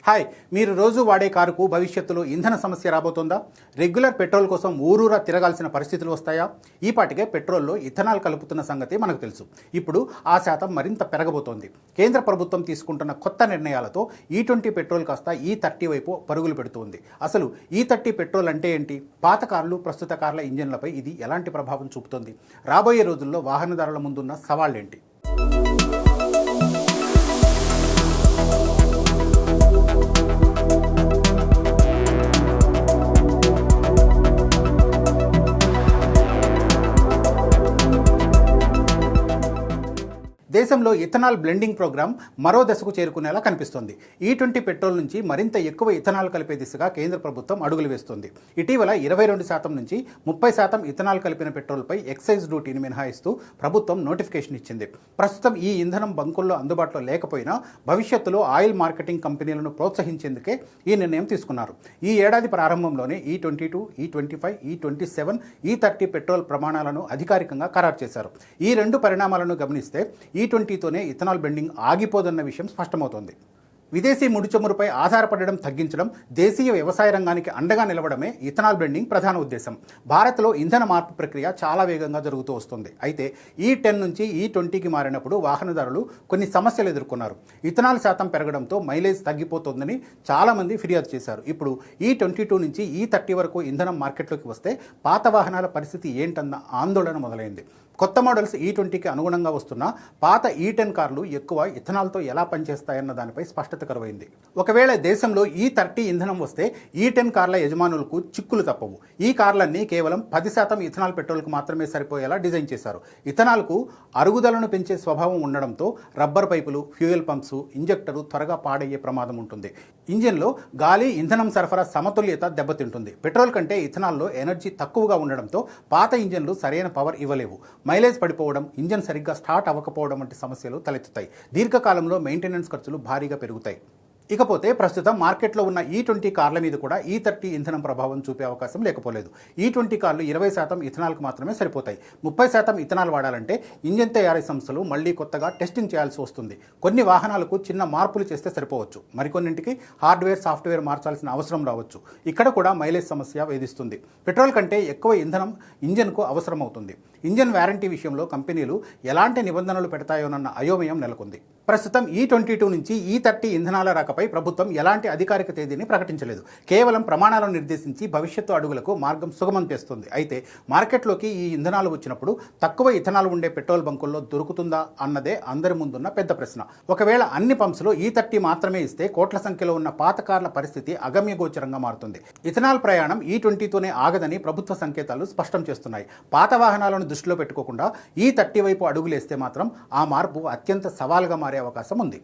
Hi, మీరు రోజు వాడే కారుకు భవిష్యత్తులో ఇంధన సమస్య రాబోతోందా? రెగ్యులర్ పెట్రోల్ కోసం ఊరూరా తిరగాల్సిన పరిస్థితులు వస్తాయా? ఈ పాటికే పెట్రోల్లో ఇథనాల్ కలుపుతున్న సంగతి మనకు తెలుసు. ఇప్పుడు ఆ శాతం మరింత పెరగబోతోంది. కేంద్ర ప్రభుత్వం తీసుకుంటున్న కొత్త నిర్ణయాలతో E20 పెట్రోల్ కాస్త E30 వైపు పరుగులు పెడుతోంది. అసలు E30 పెట్రోల్ అంటే ఏంటి? పాత కార్లు, ప్రస్తుత కార్ల ఇంజన్లపై ఇది ఎలాంటి ప్రభావం చూపుతోంది? రాబోయే రోజుల్లో వాహనదారుల ముందున్న సవాళ్లేంటి? దేశంలో ఇథనాల్ బ్లెండింగ్ ప్రోగ్రాం మరో దశకు చేరుకునేలా కనిపిస్తోంది. E20 పెట్రోల్ నుంచి మరింత ఎక్కువ ఇథనాల్ కలిపే దిశగా కేంద్ర ప్రభుత్వం అడుగులు వేస్తోంది. ఇటీవల 22% నుంచి 30% ఇథనాల్ కలిపిన పెట్రోల్పై ఎక్సైజ్ డ్యూటీని మినహాయిస్తూ ప్రభుత్వం నోటిఫికేషన్ ఇచ్చింది. ప్రస్తుతం ఈ ఇంధనం బంకుల్లో అందుబాటులో లేకపోయినా భవిష్యత్తులో ఆయిల్ మార్కెటింగ్ కంపెనీలను ప్రోత్సహించేందుకే ఈ నిర్ణయం తీసుకున్నారు. ఈ ఏడాది ప్రారంభంలోనే E22, E25, E27, E30 petrol ప్రమాణాలను అధికారికంగా ఖరారు చేశారు. ఈ రెండు పరిణామాలను గమనిస్తే E20తోనే ఇథనాల్ బ్లెండింగ్ ఆగిపోదన్న విషయం స్పష్టమవుతోంది. విదేశీ ముడి చమురుపై ఆధారపడడం తగ్గించడం, దేశీయ వ్యవసాయ రంగానికి అండగా నిలవడమే ఇథనాల్ బ్లెండింగ్ ప్రధాన ఉద్దేశం. భారత్లో ఇంధన మార్పు ప్రక్రియ చాలా వేగంగా జరుగుతూ వస్తుంది. అయితే E10 నుంచి E20కి మారినప్పుడు వాహనదారులు కొన్ని సమస్యలు ఎదుర్కొన్నారు. ఇథనాల్ శాతం పెరగడంతో మైలేజ్ తగ్గిపోతోందని చాలామంది ఫిర్యాదు చేశారు. ఇప్పుడు E22 నుంచి E30 వరకు ఇంధనం మార్కెట్లోకి వస్తే పాత వాహనాల పరిస్థితి ఏంటన్న ఆందోళన మొదలైంది. కొత్త మోడల్స్ E20కి అనుగుణంగా వస్తున్న పాత E10 కార్లు ఎక్కువ ఇథనాల్తో ఎలా పనిచేస్తాయన్న దానిపై స్పష్టత కరువైంది. ఒకవేళ దేశంలో E30 ఇంధనం వస్తే E10 కార్ల యజమానులకు చిక్కులు తప్పవు. ఈ కార్లన్నీ కేవలం 10% ఇథనాల్ పెట్రోల్కు మాత్రమే సరిపోయేలా డిజైన్ చేశారు. ఇథనాల్కు అరుగుదలను పెంచే స్వభావం ఉండడంతో రబ్బర్ పైపులు, ఫ్యూయల్ పంప్స్, ఇంజెక్టరు త్వరగా పాడయ్యే ప్రమాదం ఉంటుంది. ఇంజిన్లో గాలి, ఇంధనం సరఫరా సమతుల్యత దెబ్బతింటుంది. పెట్రోల్ కంటే ఇథనాల్లో ఎనర్జీ తక్కువగా ఉండడంతో పాత ఇంజన్లు సరైన పవర్ ఇవ్వలేవు. మైలేజ్ పడిపోవడం, ఇంజన్ సరిగ్గా స్టార్ట్ అవ్వకపోవడం వంటి సమస్యలు తలెత్తుతాయి. దీర్ఘకాలంలో మెయింటెనెన్స్ ఖర్చులు భారీగా పెరుగుతాయి. ఇకపోతే ప్రస్తుతం మార్కెట్లో ఉన్న E20 కార్ల మీద కూడా E30 ఇంధనం ప్రభావం చూపే అవకాశం లేకపోలేదు. E20 కార్లు 20% ఇథనాల్కు మాత్రమే సరిపోతాయి. 30% ఇథనాల్ వాడాలంటే ఇంజన్ తయారీ సంస్థలు మళ్లీ కొత్తగా టెస్టింగ్ చేయాల్సి వస్తుంది. కొన్ని వాహనాలకు చిన్న మార్పులు చేస్తే సరిపోవచ్చు. మరికొన్నింటికి హార్డ్వేర్, సాఫ్ట్వేర్ మార్చాల్సిన అవసరం రావచ్చు. ఇక్కడ కూడా మైలేజ్ సమస్య వేధిస్తుంది. పెట్రోల్ కంటే ఎక్కువ ఇంధనం ఇంజన్కు అవసరమవుతుంది. ఇంజన్ వారంటీ విషయంలో కంపెనీలు ఎలాంటి నిబంధనలు పెడతాయోనన్న అయోమయం నెలకొంది. ప్రస్తుతం E22 నుంచి E30 ఇంధనాల రాకపై ప్రభుత్వం ఎలాంటి అధికారిక తేదీని ప్రకటించలేదు. కేవలం ప్రమాణాలను నిర్దేశించి భవిష్యత్తు అడుగులకు మార్గం సుగమం చేస్తుంది. అయితే మార్కెట్లోకి ఈ ఇంధనాలు వచ్చినప్పుడు తక్కువ ఇథనాల్ ఉండే పెట్రోల్ బంకుల్లో దొరుకుతుందా అన్నదే అందరి ముందున్న పెద్ద ప్రశ్న. ఒకవేళ అన్ని పంప్స్లో E30 మాత్రమే ఇస్తే కోట్ల సంఖ్యలో ఉన్న పాత కార్ల పరిస్థితి అగమ్యగోచరంగా మారుతుంది. ఇథనాల్ ప్రయాణం E20తోనే ఆగదని ప్రభుత్వ సంకేతాలు స్పష్టం చేస్తున్నాయి. పాత వాహనాలను దృష్టిలో పెట్టుకోకుండా E30 వైపు అడుగులేస్తే మాత్రం ఆ మార్పు అత్యంత సవాల్గా మారే అవకాశం ఉంది.